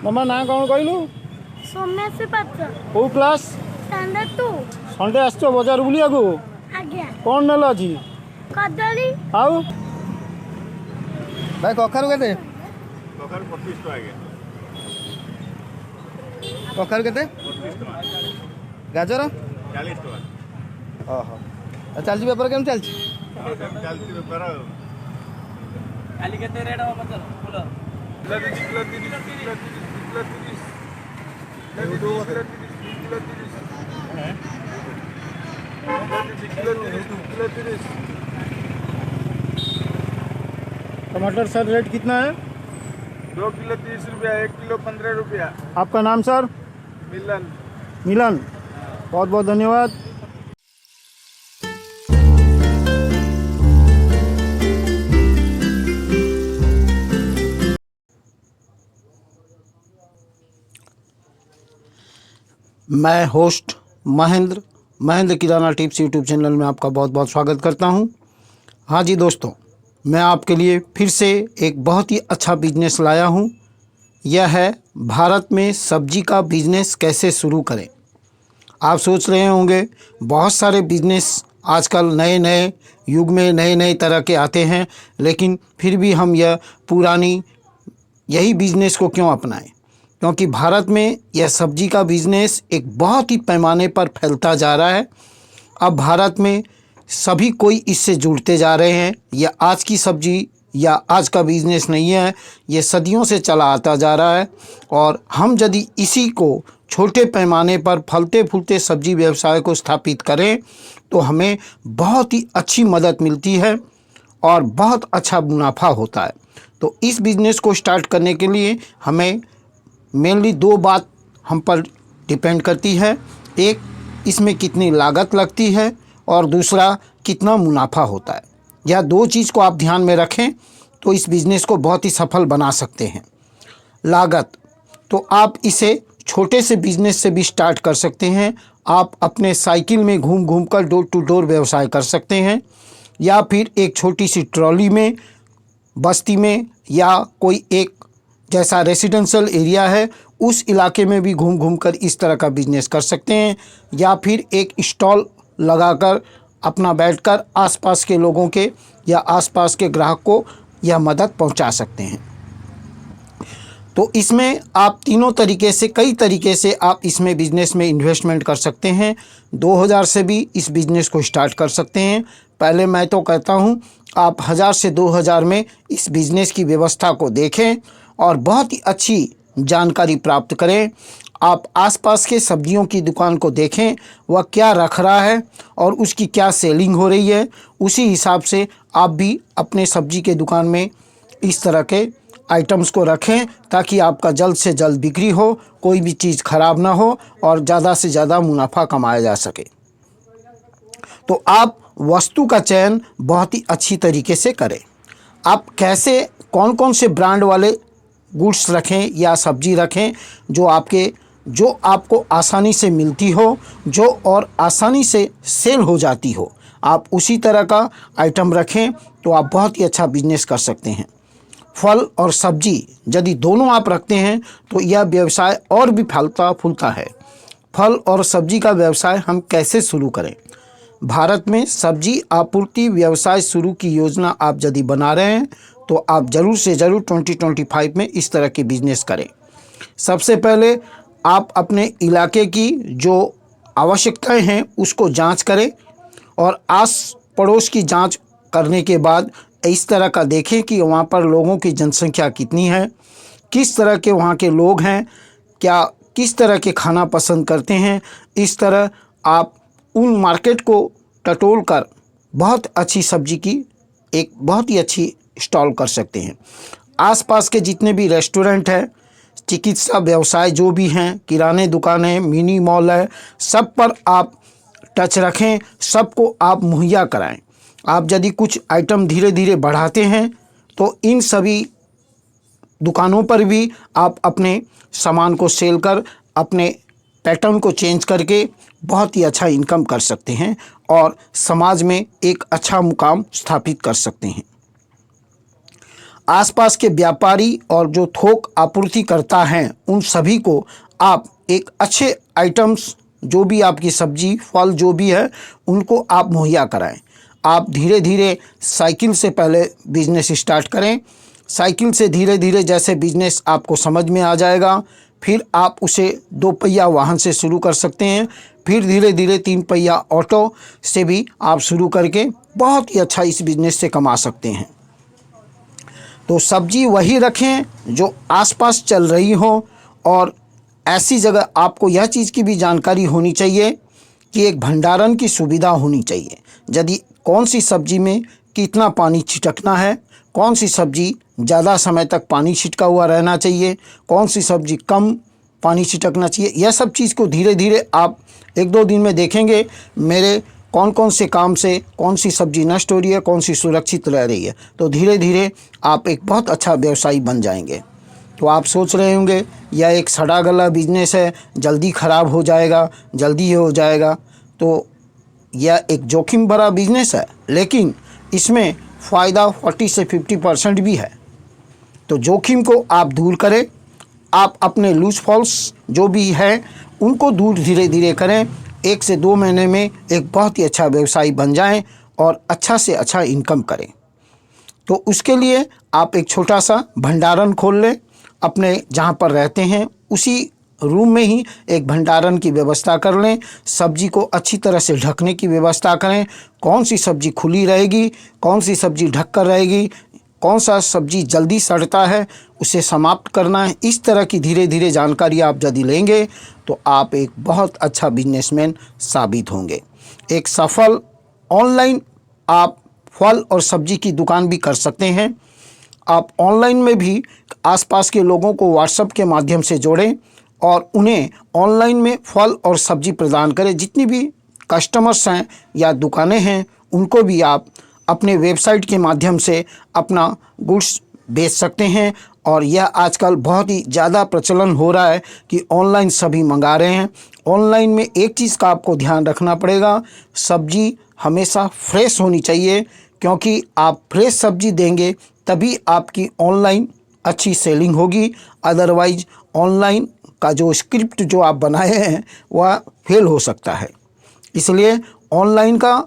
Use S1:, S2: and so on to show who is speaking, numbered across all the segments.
S1: मामा ना कौन कहलु
S2: सोमेश पात्र
S1: को क्लास
S2: स्टैंडर्ड 2
S1: संडे आसछ बाजार बुलिया को
S2: आज्ञा
S1: कौन नेल अछि
S2: कदली
S1: आउ
S3: भाई कखारु केते
S4: कखारु 25 टका आगे
S3: कखारु केते
S4: 25 टका
S3: गाजर
S4: 40 टका
S3: ओहो चलछि व्यापार केम चलछि
S4: चलती बेपार
S5: काली केते रेट हो पचल फूल
S4: किलो 30
S1: टमाटर सर रेट कितना है
S4: 2 किलो 30 रुपया 1 किलो 15 रुपया
S1: आपका नाम सर
S4: मिलन
S1: मिलन बहुत बहुत धन्यवाद। मैं होस्ट महेंद्र किराना टिप्स यूट्यूब चैनल में आपका बहुत बहुत स्वागत करता हूं। हाँ जी दोस्तों, मैं आपके लिए फिर से एक बहुत ही अच्छा बिजनेस लाया हूं। यह है भारत में सब्जी का बिजनेस कैसे शुरू करें। आप सोच रहे होंगे बहुत सारे बिजनेस आजकल नए नए युग में नए नए तरह के आते हैं, लेकिन फिर भी हम यह पुरानी यही बिजनेस को क्यों अपनाएं, क्योंकि भारत में यह सब्जी का बिज़नेस एक बहुत ही पैमाने पर फैलता जा रहा है। अब भारत में सभी कोई इससे जुड़ते जा रहे हैं। यह आज की सब्जी या आज का बिज़नेस नहीं है, ये सदियों से चला आता जा रहा है। और हम यदि इसी को छोटे पैमाने पर फलते फूलते सब्जी व्यवसाय को स्थापित करें तो हमें बहुत ही अच्छी मदद मिलती है और बहुत अच्छा मुनाफा होता है। तो इस बिज़नेस को स्टार्ट करने के लिए हमें मेनली दो बात हम पर डिपेंड करती है। एक, इसमें कितनी लागत लगती है और दूसरा कितना मुनाफा होता है। यह दो चीज़ को आप ध्यान में रखें तो इस बिज़नेस को बहुत ही सफल बना सकते हैं। लागत तो आप इसे छोटे से बिज़नेस से भी स्टार्ट कर सकते हैं। आप अपने साइकिल में घूम घूम कर डोर टू डोर व्यवसाय कर सकते हैं, या फिर एक छोटी सी ट्रॉली में बस्ती में या कोई एक जैसा रेसिडेंशियल एरिया है उस इलाके में भी घूम घूम कर इस तरह का बिजनेस कर सकते हैं, या फिर एक स्टॉल लगाकर अपना बैठकर आसपास के लोगों के या आसपास के ग्राहक को यह मदद पहुंचा सकते हैं। तो इसमें आप तीनों तरीके से कई तरीके से आप इसमें बिजनेस में इन्वेस्टमेंट कर सकते हैं। 2000 से भी इस बिज़नेस को स्टार्ट कर सकते हैं। पहले मैं तो कहता हूं आप 1000 से 2000 में इस बिज़नेस की व्यवस्था को देखें और बहुत ही अच्छी जानकारी प्राप्त करें। आप आसपास के सब्जियों की दुकान को देखें, वह क्या रख रहा है और उसकी क्या सेलिंग हो रही है। उसी हिसाब से आप भी अपने सब्जी के दुकान में इस तरह के आइटम्स को रखें ताकि आपका जल्द से जल्द बिक्री हो, कोई भी चीज़ खराब ना हो और ज़्यादा से ज़्यादा मुनाफा कमाया जा सके। तो आप वस्तु का चयन बहुत ही अच्छी तरीके से करें। आप कैसे कौन कौन से ब्रांड वाले गुड्स रखें या सब्जी रखें जो आपको आसानी से मिलती हो, जो और आसानी से सेल हो जाती हो। आप उसी तरह का आइटम रखें तो आप बहुत ही अच्छा बिजनेस कर सकते हैं। फल और सब्जी यदि दोनों आप रखते हैं तो यह व्यवसाय और भी फलता फूलता है। फल और सब्जी का व्यवसाय हम कैसे शुरू करें। भारत में सब्जी आपूर्ति व्यवसाय शुरू की योजना आप यदि बना रहे हैं तो आप ज़रूर से ज़रूर 2025 में इस तरह की बिजनेस करें। सबसे पहले आप अपने इलाके की जो आवश्यकताएं हैं उसको जांच करें और आस पड़ोस की जांच करने के बाद इस तरह का देखें कि वहाँ पर लोगों की जनसंख्या कितनी है, किस तरह के वहाँ के लोग हैं, क्या किस तरह के खाना पसंद करते हैं। इस तरह आप उन मार्केट को टटोल कर बहुत अच्छी सब्जी की एक बहुत ही अच्छी स्टॉल कर सकते हैं। आसपास के जितने भी रेस्टोरेंट हैं, चिकित्सा व्यवसाय जो भी हैं, किराने दुकानें, मिनी मॉल है, सब पर आप टच रखें, सबको आप मुहैया कराएं। आप यदि कुछ आइटम धीरे धीरे बढ़ाते हैं तो इन सभी दुकानों पर भी आप अपने सामान को सेल कर अपने पैटर्न को चेंज करके बहुत ही अच्छा इनकम कर सकते हैं और समाज में एक अच्छा मुकाम स्थापित कर सकते हैं। आसपास के व्यापारी और जो थोक आपूर्ति करता हैं उन सभी को आप एक अच्छे आइटम्स, जो भी आपकी सब्जी फल जो भी है, उनको आप मुहैया कराएं। आप धीरे धीरे साइकिल से पहले बिजनेस स्टार्ट करें। साइकिल से धीरे धीरे जैसे बिजनेस आपको समझ में आ जाएगा, फिर आप उसे 2 पहिया वाहन से शुरू कर सकते हैं। फिर धीरे धीरे 3 पहिया ऑटो से भी आप शुरू करके बहुत ही अच्छा इस बिज़नेस से कमा सकते हैं। तो सब्जी वही रखें जो आसपास चल रही हो, और ऐसी जगह आपको यह चीज़ की भी जानकारी होनी चाहिए कि एक भंडारण की सुविधा होनी चाहिए। यदि कौन सी सब्जी में कितना पानी छिटकना है, कौन सी सब्जी ज़्यादा समय तक पानी छिटका हुआ रहना चाहिए, कौन सी सब्जी कम पानी छिटकना चाहिए, यह सब चीज़ को धीरे धीरे आप 1-2 दिन में देखेंगे मेरे कौन कौन से काम से कौन सी सब्जी नष्ट हो रही है, कौन सी सुरक्षित रह रही है। तो धीरे धीरे आप एक बहुत अच्छा व्यवसायी बन जाएंगे। तो आप सोच रहे होंगे यह एक सड़ा गला बिजनेस है, जल्दी ख़राब हो जाएगा, जल्दी हो जाएगा। तो यह एक जोखिम भरा बिजनेस है, लेकिन इसमें फ़ायदा 40 से 50% भी है। तो जोखिम को आप दूर करें। आप अपने लूज फॉल्स जो भी है उनको दूर धीरे धीरे करें। 1 से 2 महीने में एक बहुत ही अच्छा व्यवसायी बन जाएं और अच्छा से अच्छा इनकम करें। तो उसके लिए आप एक छोटा सा भंडारण खोल लें। अपने जहाँ पर रहते हैं उसी रूम में ही एक भंडारण की व्यवस्था कर लें। सब्जी को अच्छी तरह से ढकने की व्यवस्था करें। कौन सी सब्जी खुली रहेगी, कौन सी सब्जी ढक कर रहेगी, कौन सा सब्जी जल्दी सड़ता है, उसे समाप्त करना है। इस तरह की धीरे धीरे जानकारी आप यदि लेंगे तो आप एक बहुत अच्छा बिजनेसमैन साबित होंगे। एक सफल ऑनलाइन आप फल और सब्जी की दुकान भी कर सकते हैं। आप ऑनलाइन में भी आसपास के लोगों को व्हाट्सएप के माध्यम से जोड़ें और उन्हें ऑनलाइन में फल और सब्जी प्रदान करें। जितनी भी कस्टमर्स हैं या दुकानें हैं उनको भी आप अपने वेबसाइट के माध्यम से अपना गुड्स बेच सकते हैं। और यह आजकल बहुत ही ज़्यादा प्रचलन हो रहा है कि ऑनलाइन सभी मंगा रहे हैं। ऑनलाइन में एक चीज़ का आपको ध्यान रखना पड़ेगा, सब्जी हमेशा फ्रेश होनी चाहिए, क्योंकि आप फ्रेश सब्जी देंगे तभी आपकी ऑनलाइन अच्छी सेलिंग होगी। अदरवाइज ऑनलाइन का जो स्क्रिप्ट जो आप बनाए हैं वह फेल हो सकता है। इसलिए ऑनलाइन का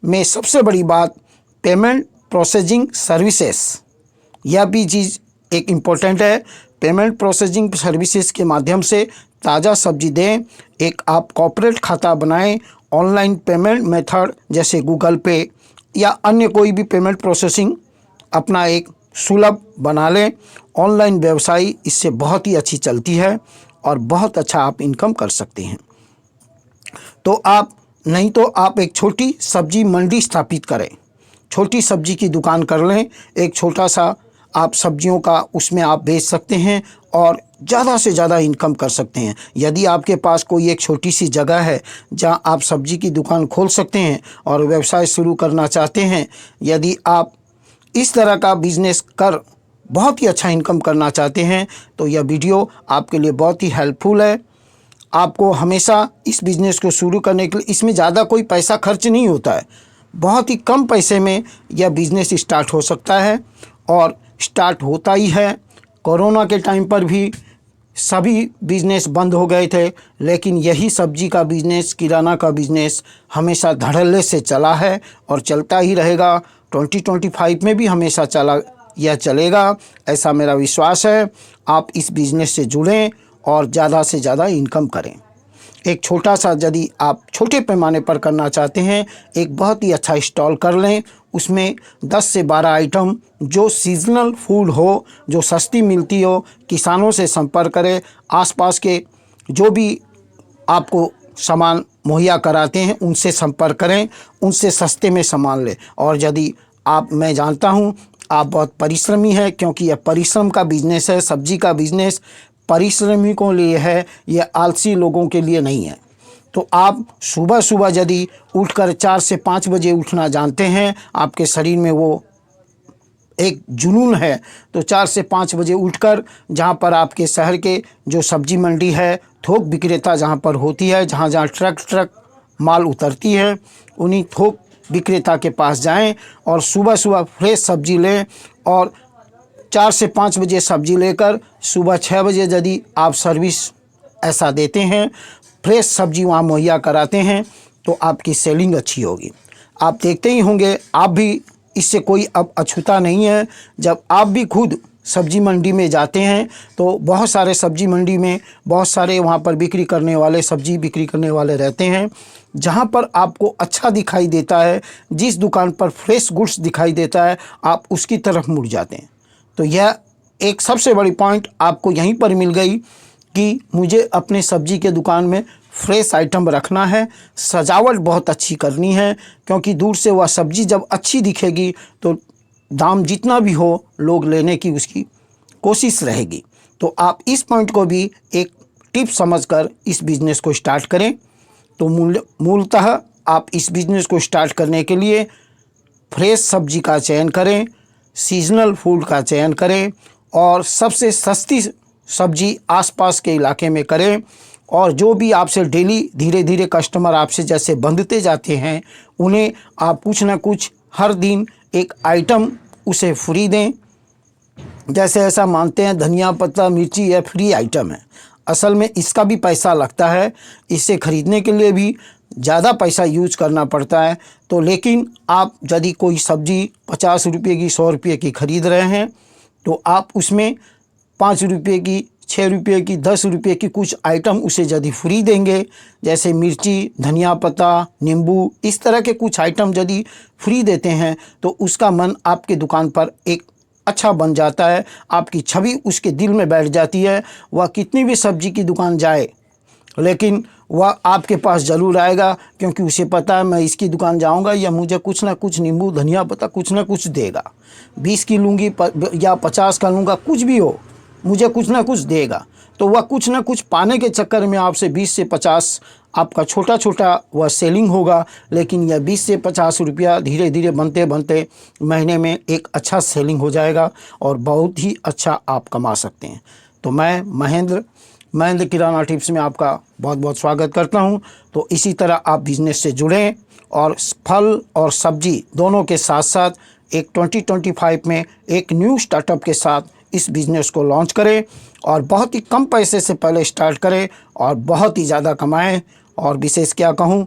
S1: में सबसे बड़ी बात पेमेंट प्रोसेसिंग सर्विसेज, यह भी चीज़ एक इम्पोर्टेंट है। पेमेंट प्रोसेसिंग सर्विसेज के माध्यम से ताज़ा सब्जी दें। एक आप कॉर्पोरेट खाता बनाएं। ऑनलाइन पेमेंट मेथड जैसे गूगल पे या अन्य कोई भी पेमेंट प्रोसेसिंग अपना एक सुलभ बना लें। ऑनलाइन व्यवसाय इससे बहुत ही अच्छी चलती है और बहुत अच्छा आप इनकम कर सकते हैं। तो आप नहीं तो आप एक छोटी सब्जी मंडी स्थापित करें, छोटी सब्जी की दुकान कर लें। एक छोटा सा आप सब्जियों का उसमें आप बेच सकते हैं और ज़्यादा से ज़्यादा इनकम कर सकते हैं। यदि आपके पास कोई एक छोटी सी जगह है जहां आप सब्जी की दुकान खोल सकते हैं और व्यवसाय शुरू करना चाहते हैं, यदि आप इस तरह का बिज़नेस कर बहुत ही अच्छा इनकम करना चाहते हैं, तो यह वीडियो आपके लिए बहुत ही हेल्पफुल है। आपको हमेशा इस बिज़नेस को शुरू करने के लिए इसमें ज़्यादा कोई पैसा खर्च नहीं होता है। बहुत ही कम पैसे में यह बिज़नेस स्टार्ट हो सकता है और स्टार्ट होता ही है। कोरोना के टाइम पर भी सभी बिज़नेस बंद हो गए थे, लेकिन यही सब्जी का बिज़नेस, किराना का बिज़नेस हमेशा धड़ल्ले से चला है और चलता ही रहेगा। 2025 में भी हमेशा यह चलेगा, ऐसा मेरा विश्वास है। आप इस बिज़नेस से जुड़ें और ज़्यादा से ज़्यादा इनकम करें। एक छोटा सा यदि आप छोटे पैमाने पर करना चाहते हैं, एक बहुत ही अच्छा स्टॉल कर लें। उसमें 10 से 12 आइटम जो सीजनल फूड हो, जो सस्ती मिलती हो, किसानों से संपर्क करें। आसपास के जो भी आपको सामान मुहैया कराते हैं उनसे संपर्क करें, उनसे सस्ते में सामान लें। और यदि मैं जानता हूं आप बहुत परिश्रमी हैं, क्योंकि यह परिश्रम का बिज़नेस है। सब्जी का बिज़नेस परिश्रमिकों लिए है, यह आलसी लोगों के लिए नहीं है। तो आप सुबह सुबह यदि उठकर 4 से 5 बजे उठना जानते हैं, आपके शरीर में वो एक जुनून है, तो 4 से 5 बजे उठकर जहाँ पर आपके शहर के जो सब्जी मंडी है, थोक विक्रेता जहाँ पर होती है, जहाँ जहाँ ट्रक माल उतरती है, उन्हीं थोक विक्रेता के पास जाएं और सुबह सुबह फ्रेश सब्जी लें और 4 से 5 बजे सब्जी लेकर सुबह 6 बजे यदि आप सर्विस ऐसा देते हैं, फ्रेश सब्जी वहाँ मुहैया कराते हैं, तो आपकी सेलिंग अच्छी होगी। आप देखते ही होंगे, आप भी इससे कोई अब अछूता नहीं है। जब आप भी खुद सब्जी मंडी में जाते हैं तो बहुत सारे सब्जी मंडी में बहुत सारे वहाँ पर बिक्री करने वाले, सब्जी बिक्री करने वाले रहते हैं। जहाँ पर आपको अच्छा दिखाई देता है, जिस दुकान पर फ्रेश गुड्स दिखाई देता है, आप उसकी तरफ मुड़ जाते हैं। तो यह एक सबसे बड़ी पॉइंट आपको यहीं पर मिल गई कि मुझे अपने सब्जी के दुकान में फ्रेश आइटम रखना है, सजावट बहुत अच्छी करनी है, क्योंकि दूर से वह सब्जी जब अच्छी दिखेगी तो दाम जितना भी हो लोग लेने की उसकी कोशिश रहेगी। तो आप इस पॉइंट को भी एक टिप समझकर इस बिज़नेस को स्टार्ट करें। तो मूलतः आप इस बिज़नेस को स्टार्ट करने के लिए फ्रेश सब्जी का चयन करें, सीजनल फूड का चयन करें और सबसे सस्ती सब्जी आसपास के इलाके में करें। और जो भी आपसे डेली धीरे धीरे कस्टमर आपसे जैसे बंधते जाते हैं, उन्हें आप कुछ ना कुछ हर दिन एक आइटम उसे फ्री दें। जैसे ऐसा मानते हैं धनिया पत्ता मिर्ची यह फ्री आइटम है, असल में इसका भी पैसा लगता है, इसे ख़रीदने के लिए भी ज़्यादा पैसा यूज करना पड़ता है। तो लेकिन आप यदि कोई सब्ज़ी 50 रुपये की 100 रुपये की ख़रीद रहे हैं तो आप उसमें 5 रुपये की 6 रुपये की 10 रुपये की कुछ आइटम उसे यदि फ्री देंगे, जैसे मिर्ची, धनिया पत्ता, नींबू, इस तरह के कुछ आइटम यदि फ्री देते हैं तो उसका मन आपके दुकान पर एक अच्छा बन जाता है, आपकी छवि उसके दिल में बैठ जाती है। वह कितनी भी सब्जी की दुकान जाए लेकिन वह आपके पास ज़रूर आएगा, क्योंकि उसे पता है मैं इसकी दुकान जाऊंगा या मुझे कुछ ना कुछ नींबू धनिया पत्ता कुछ ना कुछ देगा। 20 की लूँगी या 50 का लूँगा, कुछ भी हो मुझे कुछ ना कुछ देगा। तो वह कुछ ना कुछ पाने के चक्कर में आपसे 20 से 50 आपका छोटा छोटा वह सेलिंग होगा, लेकिन यह 20 से 50 रुपया धीरे धीरे बनते बनते महीने में एक अच्छा सेलिंग हो जाएगा और बहुत ही अच्छा आप कमा सकते हैं। तो मैं महेंद्र किराना टिप्स में आपका बहुत बहुत स्वागत करता हूं। तो इसी तरह आप बिज़नेस से जुड़ें और फल और सब्जी दोनों के साथ साथ एक 2025 में एक न्यू स्टार्टअप के साथ इस बिज़नेस को लॉन्च करें और बहुत ही कम पैसे से पहले स्टार्ट करें और बहुत ही ज़्यादा कमाएं। और विशेष क्या कहूँ,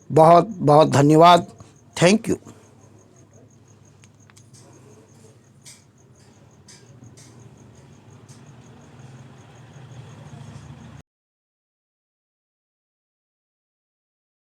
S1: बहुत बहुत धन्यवाद। Thank you.